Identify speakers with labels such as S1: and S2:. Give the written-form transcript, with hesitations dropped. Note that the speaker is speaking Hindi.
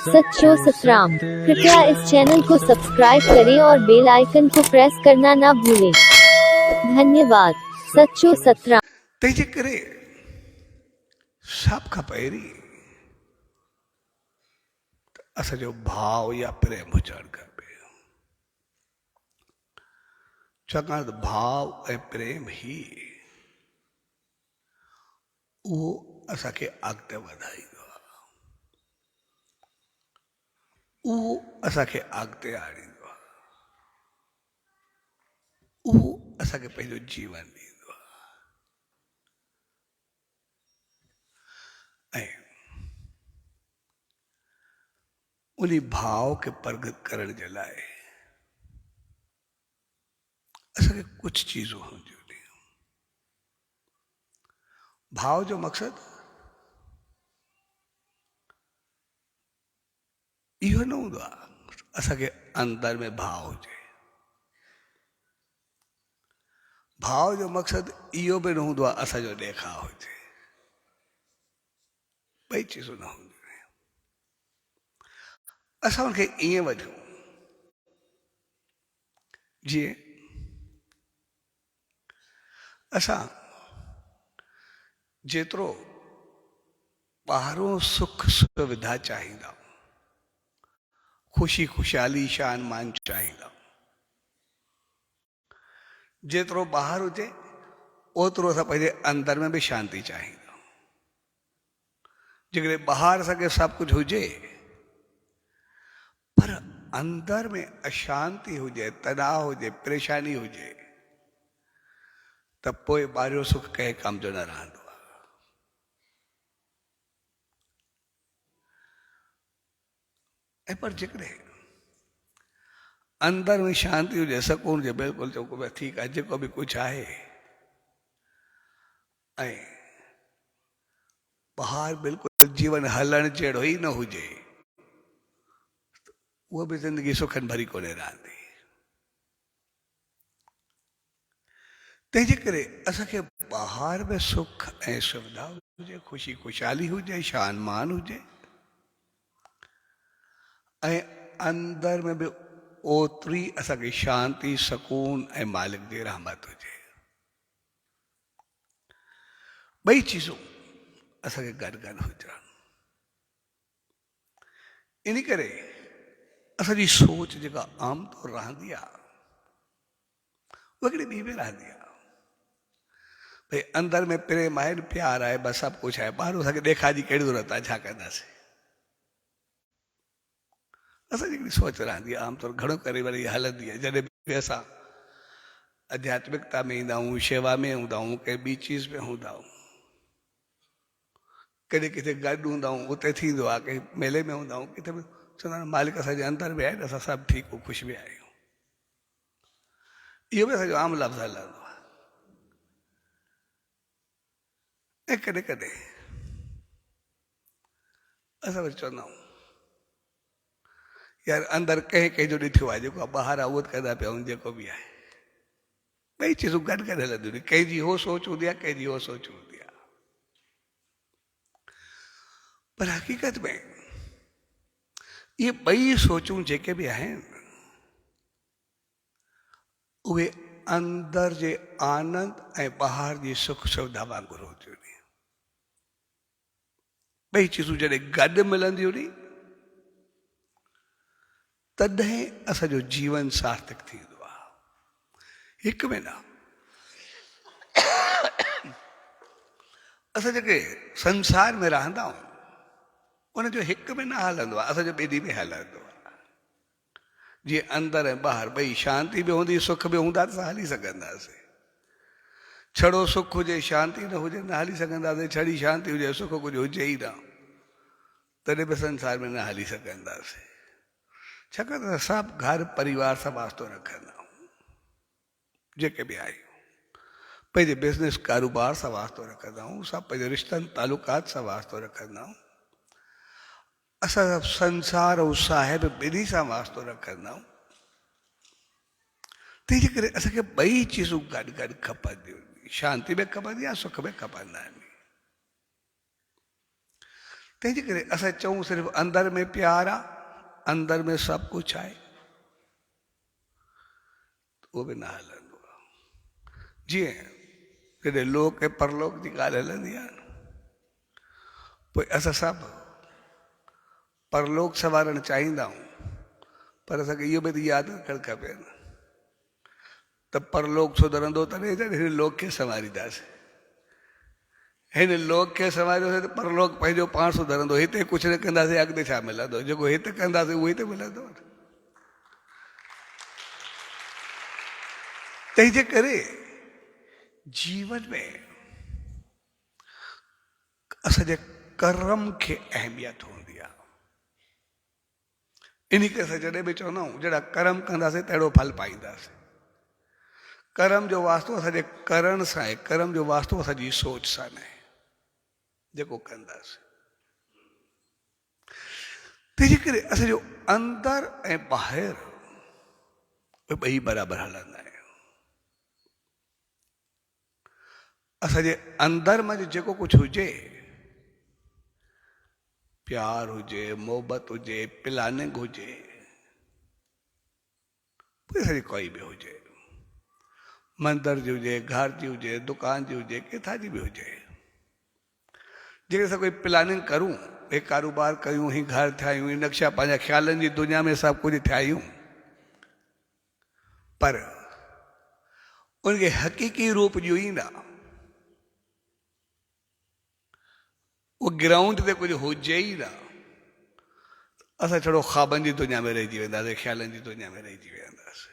S1: सच्चो सतराम। कृपया इस चैनल को सब्सक्राइब करें और बेल आइकन को प्रेस करना ना भूलें। धन्यवाद। सच्चो सतराम।
S2: तेजे करे साप का पैरी असा जो भाव या प्रेम हुजण खपे। छाकाणि त भाव ऐं प्रेम ही उहो असांखे अॻिते वधाईंदो आहे, उहो असांखे अॻिते आणींदो आहे, उहो असांखे पंहिंजो जीवन ॾींदो आहे। ऐं उन भाव खे प्रगट करण जे लाइ असांखे कुछ चीजूं हूंदियूं आहिनि। भाव जो मक़सद इहो न हूंदो आहे असांखे अंदर में भाव हुजे। भाव जो मक़सद इहो बि न हूंदो आहे असांजो ॾेखाव हुजे। ॿई चीजूं न हूंदियूं आहिनि। असां हुनखे ईअं वठूं जीअं असां जेतिरो ॿाहिरों सुख सुविधा चाहींदा, ख़ुशी खुशहाली शान मान चाहींदा, जेतिरो ॿाहिरि हुजे ओतिरो असां पंहिंजे अंदर में बि शांती चाहींदा। जेकॾहिं ॿाहिरि असांखे सभु कुझु हुजे पर अंदर में अशांति हुजे, तनाव हुजे, परेशानी हुजे त पोइ ॿाहिरियों सुख कंहिं कम जो न रहंदो आहे। ऐं पर जेकॾहिं अंदर में शांति हुजे, सुकून हुजे, बिल्कुलु चओ भई ठीकु आहे जेको बि कुझु आहे, ऐं ॿाहिरि बिल्कुलु जीवन हलण जहिड़ो ई न हुजे, उहा बि ज़िंदगी सुखनि भरी कोन्हे रहंदी। तंहिंजे करे असांखे ॿाहिरि में सुख ऐं सुविधा हुजे, ख़ुशी खुशहाली हुजे, शान मान हुजे, ऐं अंदर में बि ओतिरी असांखे शांती, सुकून ऐं मालिक जी रहमत हुजे। ॿई चीजूं असांखे गॾु गॾु हुजनि। इन करे असांजी सोच जेका आमतौर रहंदी आहे उहा हिकिड़ी ॿी में रहंदी आहे। भई अंदर में प्रेम आहे, प्यार आहे, बसि सभु कुझु आहे, ॿाहिरि असांखे ॾेखार जी कहिड़ी ज़रूरत आहे, छा कंदासीं। असांजी हिकिड़ी सोच रहंदी आहे आमतौर घणो करे वरी हलंदी आहे। जॾहिं बि असां आध्यात्मिकता में ईंदा आहियूं, शेवा में हूंदा आहियूं, कंहिं ॿी चीज़ में हूंदा आहियूं, कॾहिं किथे गॾु हूंदा आहियूं, उते थींदो आहे, कंहिं मेले में हूंदा आहियूं, किथे बि चवंदा आहिनि मालिक असांजे अंदर बि आहे, असां सभु ठीकु ख़ुशि बि आहियूं। इहो बि असांजो आम लफ़्ज़ हलंदो आहे। ऐं कॾहिं कॾहिं असां वरी चवंदा आहियूं यार अंदर कंहिं कंहिंजो ॾिठो आहे, जेको आहे ॿाहिरि आहे उहो कंदा पिया आहियूं, जेको बि आहे। ॿई चीजूं गॾु गॾु हलंदियूं आहिनि। कंहिंजी हो सोच हूंदी आहे, कंहिंजी हो सोच हूंदी आहे। पर हक़ीक़त में इहे ॿई सोचूं जेके बि आहिनि उहे अंदर जे आनंद ऐं ॿाहिरि जी सुख सुविधा वांगुरु हूंदियूं आहिनि। ॿई चीजूं जॾहिं गॾु मिलंदियूं नी तॾहिं असांजो जीवन सार्थक थींदो आहे। हिकु में न, असां जेके संसार में रहंदा आहियूं उनजो हिकु में न हलंदो आहे, असांजो ॿिन्ही में हलंदो आहे। जीअं अंदर ऐं ॿाहिरि ॿई शांती बि हूंदी, सुख बि हूंदा त असां हली सघंदासीं। छड़ो सुख हुजे शांती न हुजे न हली सघंदासीं, छड़ी शांती हुजे सुख कुझु हुजे ई न तॾहिं बि संसार में न हली सघंदासीं। छाकाणि त सभु घर परिवार सां वास्तो रखंदा आहियूं, जेके बि आहियूं पंहिंजे बिज़नेस कारोबार सां वास्तो रखंदा आहियूं, सभु पंहिंजे रिश्तनि तालुकात सां वास्तो रखंदा आहियूं। असां सभु संसार ऐं साहिब ॿिन्ही सां वास्तो रखंदा आहियूं। तंहिंजे करे असांखे ॿई चीजूं गॾु गॾु खपंदियूं आहिनि। शांती बि खपंदी आहे, सुख बि खपंदा आहिनि। तंहिंजे करे असां चऊं सिर्फ़ु अंदर में प्यार आहे, अंदर में सभु कुझु आहे, उहो बि न हलंदो आहे। जीअं जॾहिं लोक ऐं परलोक जी ॻाल्हि हलंदी आहे न, पोइ असां सभु परलोक संवारणु चाहींदा आहियूं, पर असांखे इहो बि त यादि रखणु खपे न त परलोक सुधरंदो तॾहिं जॾहिं हिन लोक खे संवारींदासीं। हिन लोक खे संवारियोसीं त परलोक पंहिंजो पाण सुधरंदो। हिते कुझु न कंदासीं अॻिते छा मिलंदो? जेको हिते कंदासीं उहो ई त मिलंदो। तंहिंजे करे जीवन में असांजे कर्म खे अहमियत हूंदी आहे। इन करे असां जॾहिं बि चवंदा आहियूं जहिड़ा कर्म कंदासीं तहिड़ो फल पाईंदासीं। कर्म जो वास्तो असांजे करण सां आहे, कर्म जो वास्तो असांजी सोच सां न आहे जेको कंदासीं। तंहिंजे करे असांजो अंदर ऐं ॿाहिरि ॿई बराबरि हलंदा आहिनि। असांजे अंदर में जेको कुझु हुजे, प्यार हुजे, मोहबत हुजे, प्लानिंग हुजे, असांजी कोई बि हुजे, मंदर जी हुजे, घर जी हुजे, दुकान जी हुजे, किथां जी बि हुजे, जेकर असां कोई प्लानिंग करूं, हे कारोबार कयूं, ही घर ठाहियूं, ही नक्शा पंहिंजा ख़्यालनि जी दुनिया में सभु कुझु ठाहियूं, पर उनखे हक़ीक़ी रूप ॾियूं, वो ग्राउंड ते कुछ हुजे ही ना, असां छड़ो ख़्वाबनि जी दुनिया में रहिजी वेंदासीं, ख़्यालनि जी दुनिया में रहिजी वेंदासीं।